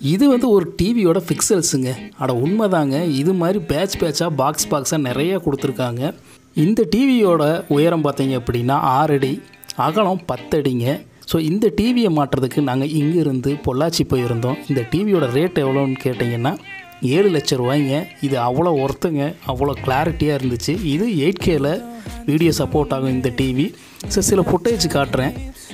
இது வந்து ஒரு டிவியோட பிக்சல்ஸுங்க. அட உண்மைதாங்க. இது மாதிரி பேட்சாக பாக்ஸாக நிறைய கொடுத்துருக்காங்க. இந்த டிவியோட உயரம் பார்த்தீங்க அப்படின்னா 6 அடி, அகலம் 10 அடிங்க. ஸோ இந்த டிவியை மாட்டுறதுக்கு நாங்கள் இங்கேருந்து பொள்ளாச்சி போயிருந்தோம். இந்த டிவியோட ரேட் எவ்வளோன்னு கேட்டிங்கன்னா 7 லட்ச ரூபாய்ங்க. இது அவ்வளோ ஒர்த்துங்க, அவ்வளோ கிளாரிட்டியாக இருந்துச்சு. இது 8Kல வீடியோ சப்போர்ட் ஆகும் இந்த டிவி. ஸோ சில ஃபுட்டேஜ் காட்டுறேன்.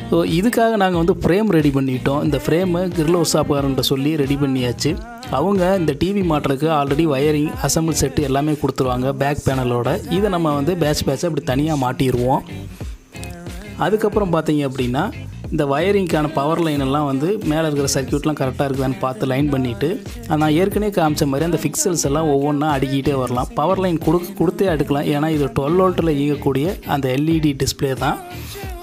ஸோ இதுக்காக நாங்கள் வந்து ஃப்ரேம் ரெடி பண்ணிட்டோம். இந்த ஃப்ரேமை கிரில் ஷாப்காரன்ட்ட சொல்லி ரெடி பண்ணியாச்சு. அவங்க இந்த டிவி மாட்டுறதுக்கு ஆல்ரெடி வயரிங் அசம்பிள் செட்டு எல்லாமே கொடுத்துருவாங்க பேக் பேனலோட. இதை நம்ம வந்து பேட்சாக அப்படி தனியாக மாட்டிடுவோம். அதுக்கப்புறம் பார்த்தீங்க அப்படின்னா இந்த வயரிங்க்கான பவர் லைன் எல்லாம் வந்து மேலே இருக்கிற சர்க்யூட்லாம் கரெக்டாக இருக்குதான்னு பார்த்து லைன் பண்ணிவிட்டு நான் ஏற்கனவே காமிச்ச மாதிரி அந்த ஃபிக்சல்ஸ் எல்லாம் ஒவ்வொன்றா அடுக்கிட்டே வரலாம். பவர் லைன் கொடுத்தே அடுக்கலாம். ஏன்னா இது 12 வோல்ட்டில் இயங்கக்கூடிய அந்த எல்இடி டிஸ்பிளே தான்.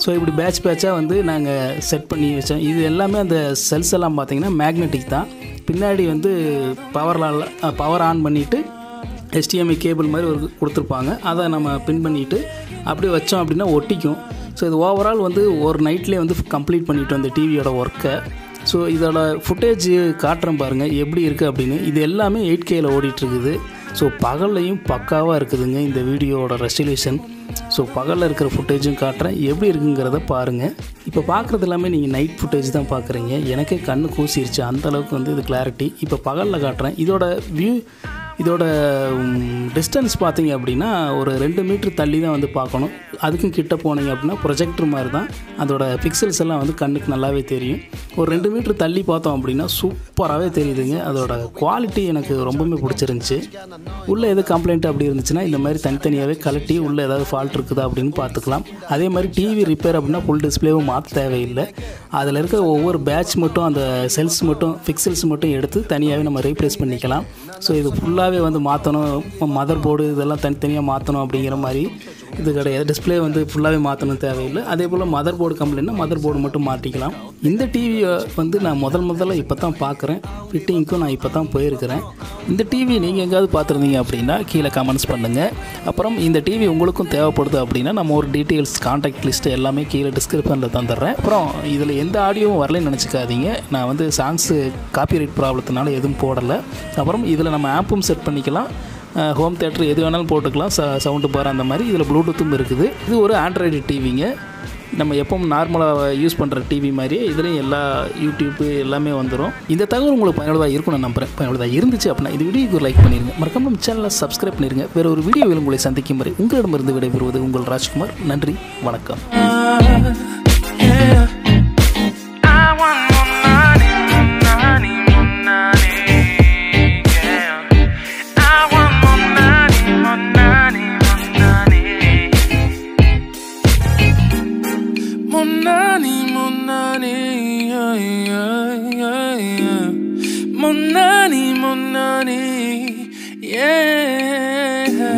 ஸோ இப்படி பேட்சாக வந்து நாங்கள் செட் பண்ணி வச்சோம். இது எல்லாமே அந்த செல்ஸ் எல்லாம் பார்த்திங்கன்னா மேக்னெட்டிக் தான். பின்னாடி வந்து பவர் ஆன் பண்ணிவிட்டு HDMI கேபிள் மாதிரி ஒரு கொடுத்துருப்பாங்க. அதை நம்ம பின் பண்ணிவிட்டு அப்படி வச்சோம் அப்படின்னா ஒட்டிக்கும். ஸோ இது ஓவரால் வந்து ஒரு நைட்லேயே வந்து கம்ப்ளீட் பண்ணிவிட்டோம் அந்த டிவியோட ஒர்க்கை. ஸோ இதோட ஃபுட்டேஜ் காட்டுறேன் பாருங்கள் எப்படி இருக்குது அப்படின்னு. இது எல்லாமே 8Kல ஓடிட்டுருக்குது. ஸோ பகல்லையும் பக்காவாக இருக்குதுங்க இந்த வீடியோவோட ரெசல்யூஷன். ஸோ பகலில் இருக்கிற ஃபுட்டேஜும் காட்டுறேன், எப்படி இருக்குங்கிறத பாருங்கள். இப்போ பார்க்குறது எல்லாமே நீங்கள் நைட் ஃபுட்டேஜ் தான் பார்க்குறீங்க. எனக்கே கண்ணு கூசிருச்சு, அந்தளவுக்கு வந்து இது கிளாரிட்டி. இப்போ பகலில் காட்டுறேன். இதோட டிஸ்டன்ஸ் பார்த்தீங்க அப்படின்னா ஒரு 2 மீட்டர் தள்ளி தான் வந்து பார்க்கணும். அதுக்கும் கிட்ட போனீங்க அப்படின்னா ப்ரொஜெக்டர் மாதிரி தான் அதோட பிக்சல்ஸ் எல்லாம் வந்து கண்ணுக்கு நல்லாவே தெரியும். ஒரு 2 மீட்டர் தள்ளி பார்த்தோம் அப்படின்னா சூப்பராகவே தெரியுதுங்க. அதோட குவாலிட்டி எனக்கு ரொம்பவே பிடிச்சிருந்துச்சி. உள்ளே எது கம்ப்ளைண்ட் அப்படி இருந்துச்சுன்னா இந்த மாதிரி தனித்தனியாகவே கலட்டி உள்ளே ஏதாவது ஃபால்ட் இருக்குதா அப்படின்னு பார்த்துக்கலாம். அதே மாதிரி டிவி ரிப்பேர் அப்படின்னா ஃபுல் டிஸ்பிளேவும் மாற்ற தேவையில்லை. அதில் இருக்கிற ஒவ்வொரு பேட்ச் மட்டும் அந்த செல்ஸ் மட்டும் பிக்சல்ஸ் மட்டும் எடுத்து தனியாகவே நம்ம ரீப்ளேஸ் பண்ணிக்கலாம். ஸோ இது ஃபுல்லாகவே வந்து மாற்றணும், மதர் போர்டு இதெல்லாம் தனித்தனியாக மாற்றணும் அப்படிங்கிற மாதிரி இது கிடையாது. டிஸ்பிளே வந்து ஃபுல்லாகவே மாற்றணும் தேவையில்லை. அதே போல் மதர் போர்டு கம்ப்ளைண்ட்னா மதர் போர்டு மட்டும் மாற்றிக்கலாம். இந்த டிவியை வந்து நான் முதல்ல இப்போ தான் பார்க்குறேன். ஃபிட்டிங்க்கும் நான் இப்போ தான் போயிருக்கிறேன். இந்த டிவி நீங்கள் எங்கேயாவது பார்த்துருந்தீங்க அப்படின்னா கீழே கமெண்ட்ஸ் பண்ணுங்கள். அப்புறம் இந்த டிவி உங்களுக்கும் தேவைப்படுது அப்படின்னா நம்ம ஒரு டீட்டெயில்ஸ் கான்டாக்ட் லிஸ்ட்டு எல்லாமே கீழே டிஸ்கிரிப்ஷனில் தந்துடுறேன். அப்புறம் இதில் எந்த ஆடியோவும் வரலன்னு நினச்சிக்காதீங்க. நான் வந்து சாங்ஸு காப்பிரைட் ப்ராப்ளத்தினால எதுவும் போடலை. அப்புறம் இதில் நம்ம ஆப்பும் செட் பண்ணிக்கலாம். ஹோம் தியேட்டர் எது வேணாலும் போட்டுக்கலாம். சவுண்டு பார் அந்த மாதிரி. இதில் ப்ளூடூத்தும் இருக்குது. இது ஒரு ஆண்ட்ராய்டு டிவிங்க. நம்ம எப்பவும் நார்மலாக யூஸ் பண்ணுற டிவி மாதிரியே இதுலேயும் எல்லா யூடியூப்பு எல்லாமே வந்துடும். இந்த தகவல் உங்களுக்கு பயனுள்ளதாக இருக்கும் நான் நம்புகிறேன். பயனுள்ளதாக இருந்துச்சு அப்படின்னா இந்த வீடியோக்கு ஒரு லைக் பண்ணிடுங்க. மறக்காம நம்ம சேனலை சப்ஸ்கிரைப் பண்ணிடுங்க. வேறு ஒரு வீடியோவில் உங்களை சந்திக்கும் வரை உங்களிடமிருந்து விடைபெறுவது உங்கள் ராஜ்குமார். நன்றி, வணக்கம்.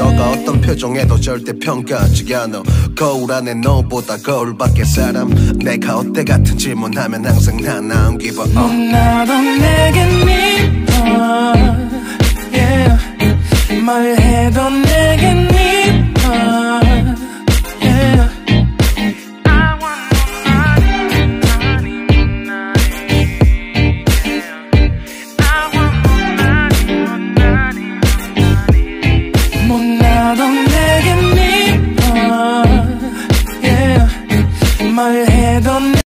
너가 어떤 표정에도 절대 평가하지 않아. 거울 안에 너보다 거울 밖에 사람. 내가 어때 같은 질문하면 항상 난 I'm give up. 나도 내게 미워. 말해도 내게 미워. 말해도